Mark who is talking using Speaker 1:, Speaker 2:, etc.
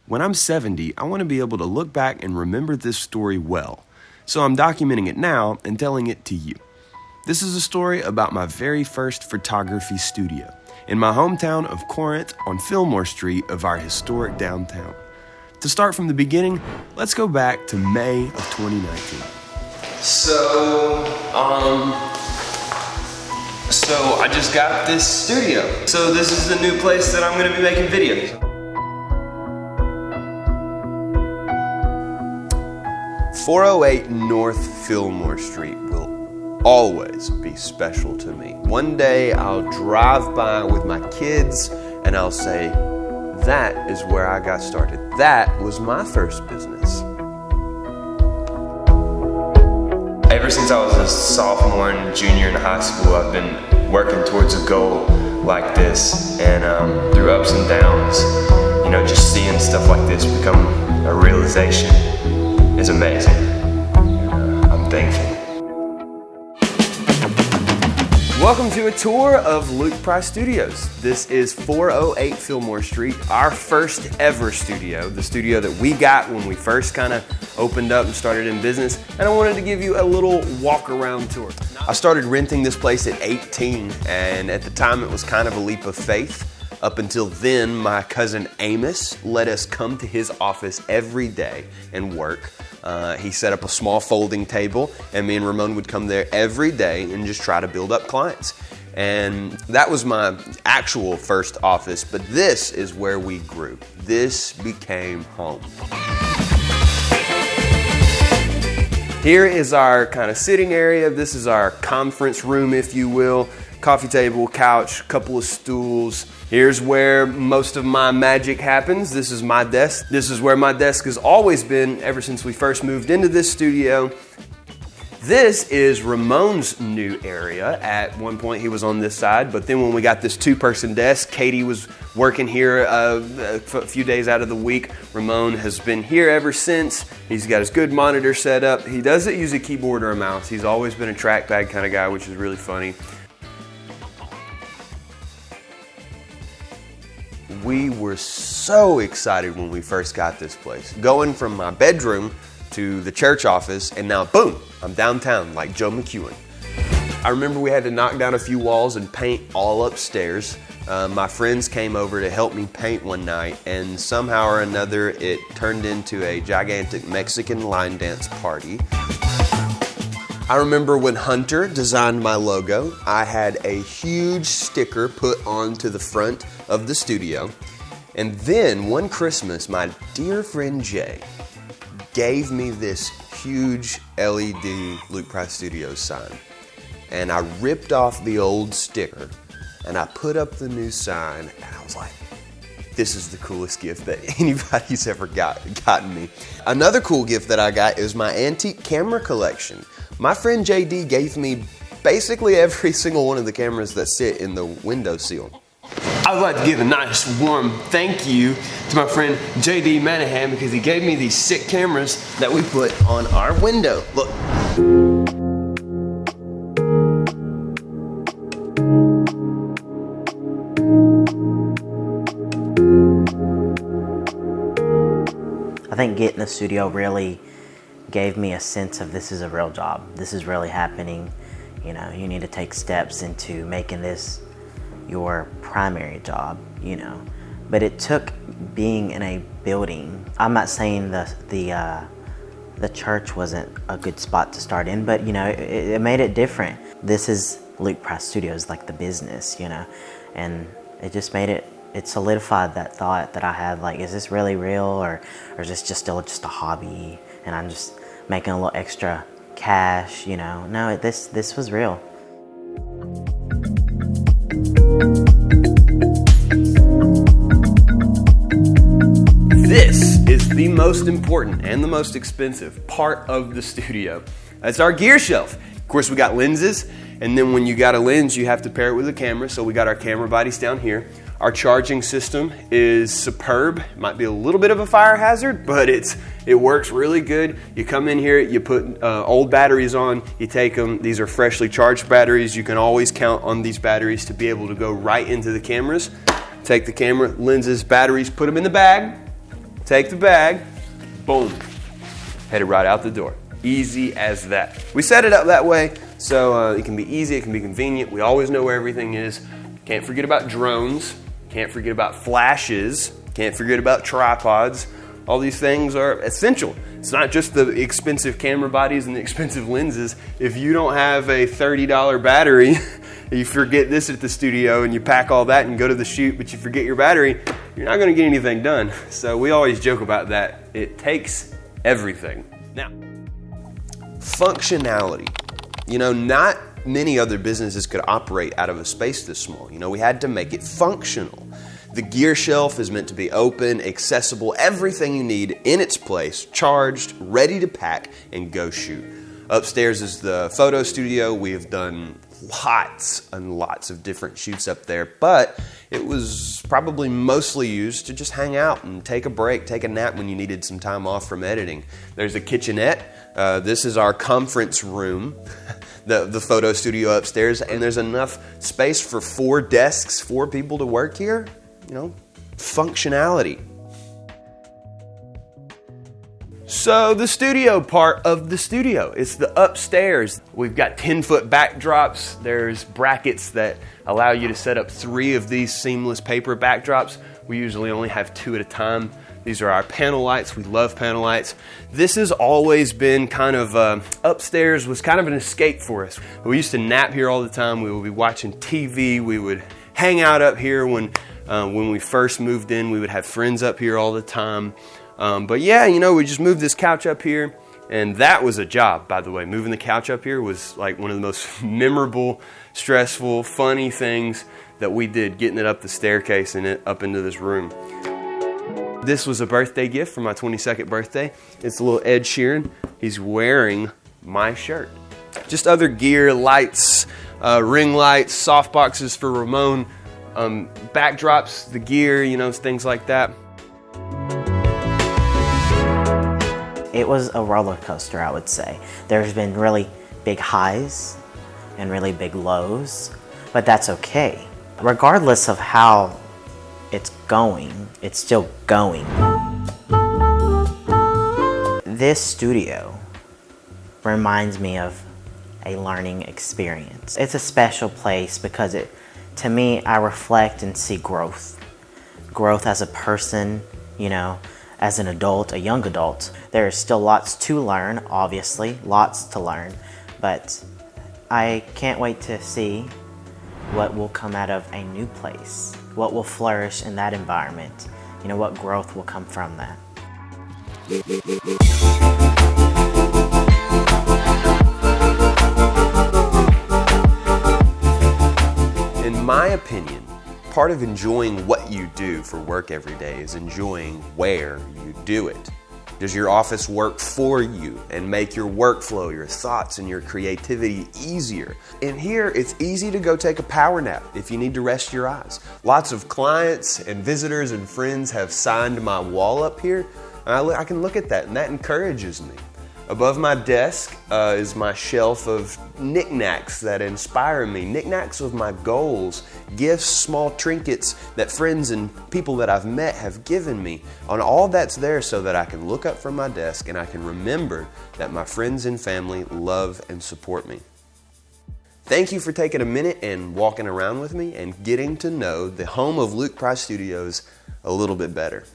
Speaker 1: When I'm 70, I want to be able to look back and remember this story well. So I'm documenting it now and telling it to you. This is a story about my very first photography studio in my hometown of Corinth on Fillmore Street of our historic downtown. To start from the beginning, let's go back to May of 2019. So I just got this studio. So this is the new place that I'm gonna be making videos. 408 North Fillmore Street will always be special to me. One day I'll drive by with my kids and I'll say, that is where I got started. That was my first business. Ever since I was a sophomore and junior in high school, I've been working towards a goal like this. And through ups and downs, just seeing stuff like this become a realization is amazing. I'm thankful. Welcome to a tour of Luke Price Studios. This is 408 Fillmore Street, our first ever studio, the studio that we got when we first kind of opened up and started in business, and I wanted to give you a little walk around tour. I started renting this place at 18, and at the time it was kind of a leap of faith. Up until then, my cousin Amos let us come to his office every day and work. He set up a small folding table, and me and Ramon would come there every day and just try to build up clients. And that was my actual first office, but this is where we grew. This became home. Here is our kind of sitting area. This is our conference room, if you will. Coffee table, couch, couple of stools. Here's where most of my magic happens. This is my desk. This is where my desk has always been ever since we first moved into this studio. This is Ramon's new area. At one point he was on this side, but then when we got this two-person desk, Katie was working here a few days out of the week. Ramon has been here ever since. He's got his good monitor set up. He doesn't use a keyboard or a mouse. He's always been a trackpad kind of guy, which is really funny. We were so excited when we first got this place. Going from my bedroom to the church office, and now boom, I'm downtown like Joe McEwen. I remember we had to knock down a few walls and paint all upstairs. My friends came over to help me paint one night, and somehow or another it turned into a gigantic Mexican line dance party. I remember when Hunter designed my logo, I had a huge sticker put onto the front of the studio. And then one Christmas, my dear friend Jay gave me this huge LED Luke Price Studios sign. And I ripped off the old sticker and I put up the new sign, and I was like, this is the coolest gift that anybody's ever gotten me. Another cool gift that I got is my antique camera collection. My friend JD gave me basically every single one of the cameras that sit in the windowsill. I would like to give a nice warm thank you to my friend JD Manahan because he gave me these sick cameras that we put on our window. Look.
Speaker 2: I think getting the studio really gave me a sense of this is a real job. This is really happening. You need to take steps into making this your primary job, But it took being in a building. I'm not saying the church wasn't a good spot to start in, but it made it different. This is Luke Price Studios, like the business, and it just made it solidified that thought that I had, like, is this really real or is this still just a hobby and I'm just making a little extra cash, No, this was real.
Speaker 1: This is the most important and the most expensive part of the studio. That's our gear shelf. Of course, we got lenses, and then when you got a lens, you have to pair it with a camera, so we got our camera bodies down here. Our charging system is superb. It might be a little bit of a fire hazard, but it works really good. You come in here, you put old batteries on, you take them. These are freshly charged batteries. You can always count on these batteries to be able to go right into the cameras. Take the camera, lenses, batteries, put them in the bag, take the bag, boom, headed right out the door. Easy as that. We set it up that way so it can be easy, it can be convenient. We always know where everything is. Can't forget about drones. Can't forget about flashes. Can't forget about tripods. All these things are essential. It's not just the expensive camera bodies and the expensive lenses. If you don't have a $30 battery, you forget this at the studio and you pack all that and go to the shoot, but you forget your battery, you're not going to get anything done. So we always joke about that. It takes everything. Now, functionality. Not many other businesses could operate out of a space this small. We had to make it functional. The gear shelf is meant to be open, accessible, everything you need in its place, charged, ready to pack, and go shoot. Upstairs is the photo studio. We have done lots and lots of different shoots up there, but it was probably mostly used to just hang out and take a break, take a nap when you needed some time off from editing. There's a kitchenette. This is our conference room, the photo studio upstairs, and there's enough space for 4 desks, 4 people to work here. Functionality. So the studio part of the studio, it's the upstairs. We've got 10-foot backdrops. There's brackets that allow you to set up 3 of these seamless paper backdrops. We usually only have 2 at a time. These are our panel lights. We love panel lights. This has always been kind of, upstairs was kind of an escape for us. We used to nap here all the time. We would be watching TV. We would hang out up here when we first moved in. We would have friends up here all the time. But yeah, we just moved this couch up here, and that was a job, by the way. Moving the couch up here was like one of the most memorable, stressful, funny things that we did, getting it up the staircase and it up into this room. This was a birthday gift for my 22nd birthday. It's a little Ed Sheeran. He's wearing my shirt. Just other gear, lights, ring lights, soft boxes for Ramon, backdrops, the gear, things like that.
Speaker 2: It was a roller coaster, I would say. There's been really big highs and really big lows, but that's okay. Regardless of how it's going, it's still going. This studio reminds me of a learning experience. It's a special place because to me, I reflect and see growth. Growth as a person, as an adult, a young adult. There's still lots to learn, obviously, lots to learn, but I can't wait to see what will come out of a new place, what will flourish in that environment, what growth will come from that.
Speaker 1: In my opinion, part of enjoying what you do for work every day is enjoying where you do it. Does your office work for you and make your workflow, your thoughts, and your creativity easier? And here, it's easy to go take a power nap if you need to rest your eyes. Lots of clients and visitors and friends have signed my wall up here. And I can look at that, and that encourages me. Above my desk is my shelf of knickknacks that inspire me, knickknacks of my goals, gifts, small trinkets that friends and people that I've met have given me. And all that's there so that I can look up from my desk and I can remember that my friends and family love and support me. Thank you for taking a minute and walking around with me and getting to know the home of Luke Price Studios a little bit better.